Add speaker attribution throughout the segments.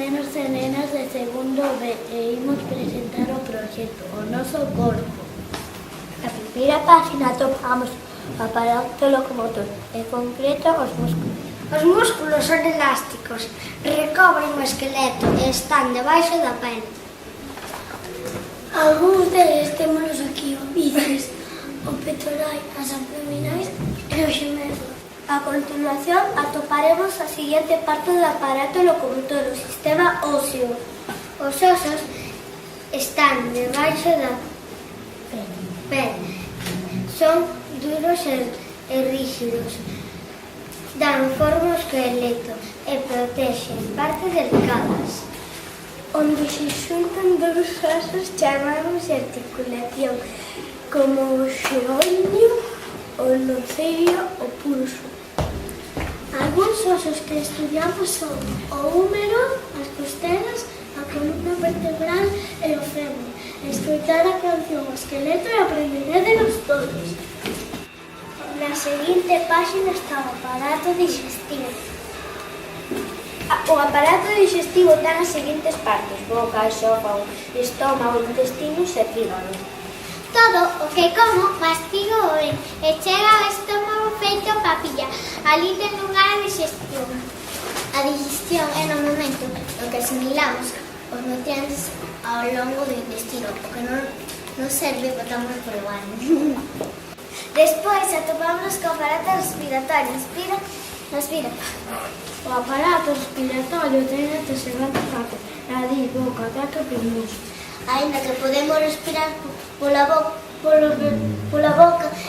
Speaker 1: nenos e nenas de segundo B e imos presentar o proxecto, o noso corpo. Na primeira página atopamos o aparato locomotor, en concreto os músculos.
Speaker 2: Os músculos son elásticos, recobren o esqueleto e están debaixo da pele.
Speaker 1: Algúns deles témolos aquí, o bíceps, o pectoral, as abdominais e o xemelo. A continuación atoparemos a seguinte parte do aparato locomotor, o sistema óseo.
Speaker 2: Os osos están debaixo da pele. Son duros e rígidos. Dan forma ao esqueleto e protexen partes delicadas.
Speaker 1: Onde se xuntan dous osos chamamos articulación, como o xeonllo, o nocello, o pulso. Algúns osos que estudiamos son o húmero, as costelas, a columna vertebral e o fémur. Escoitar a canción o esqueleto e aprenderédenos todos. Na seguinte página está o aparato digestivo. O aparato digestivo ten as seguintes partes: boca, esófago, estómago, intestinos e fígado.
Speaker 2: Todo o que como mastigo ben e chega ao estómago feito papilla. Ali ten lugar a digestión. A digestión é no momento no que asimilamos os nutrientes ao longo do intestino, o que non serve botamos por o ano. Despois atopamos co aparato respiratorio. Respira.
Speaker 1: O aparato respiratorio ten esta seguinte parte: nariz, boca, trato e pulmóns.
Speaker 2: Aínda que podemos respirar pola boca,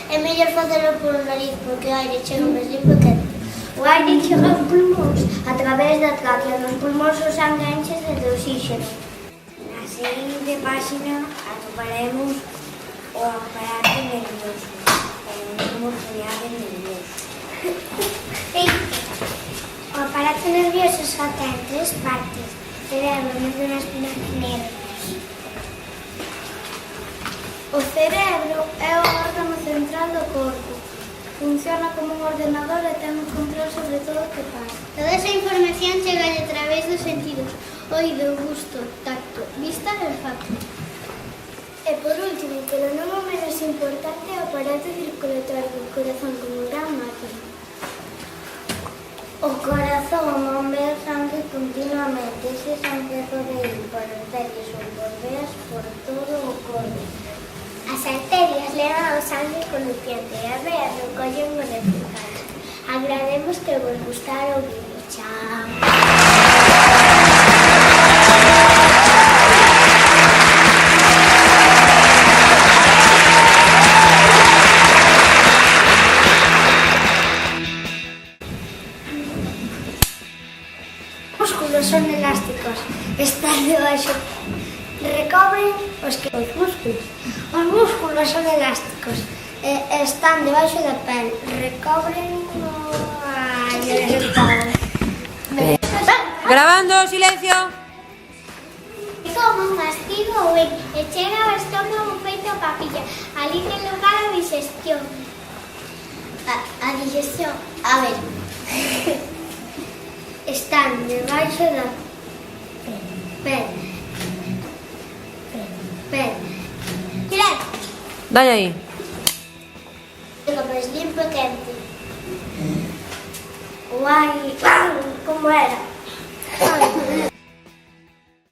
Speaker 2: é mellor facelo polo nariz, porque o aire chega máis limpo que
Speaker 1: o aire chega aos pulmóns a través da tráquea. Nos pulmóns o sangue enchese de oxígeno.
Speaker 2: Na seguinte página atoparemos o aparato nervioso. Como señale nervioso. O aparato nervioso só ten 3 partes: cerebro, médula espinal e nervios.
Speaker 1: O cerebro é o órgano central do corpo. Funciona como un ordenador e ten un control sobre todo o que pasa.
Speaker 2: Toda esa información chega a través dos sentidos: oído, gusto, tacto, vista e olfato.
Speaker 1: E por último, pero non o menos importante, o aparato circulatorio, o corazón como gran máquina.
Speaker 2: O corazón bombea sangue continuamente. Ese sangue pode ir por arterias ou por veas por todo o corpo. As arterias levan o sangue con nutriente e as veas recollen o resultado. Agrademos que vos gustara o vídeo. Chao! Os músculos son elásticos, están debaixo, recobren os músculos. Os músculos son elásticos, están debaixo da pele, recobren o resultado.
Speaker 3: Grabando, silencio.
Speaker 2: Como mastigo ben e chega ao estómago feito papilla. Ali ten lugar a digestión. A digestión, a ver, están debaixo da pele. Silencio.
Speaker 3: Dale aí.
Speaker 2: Tengo máis limpo e quente. O aire, como era?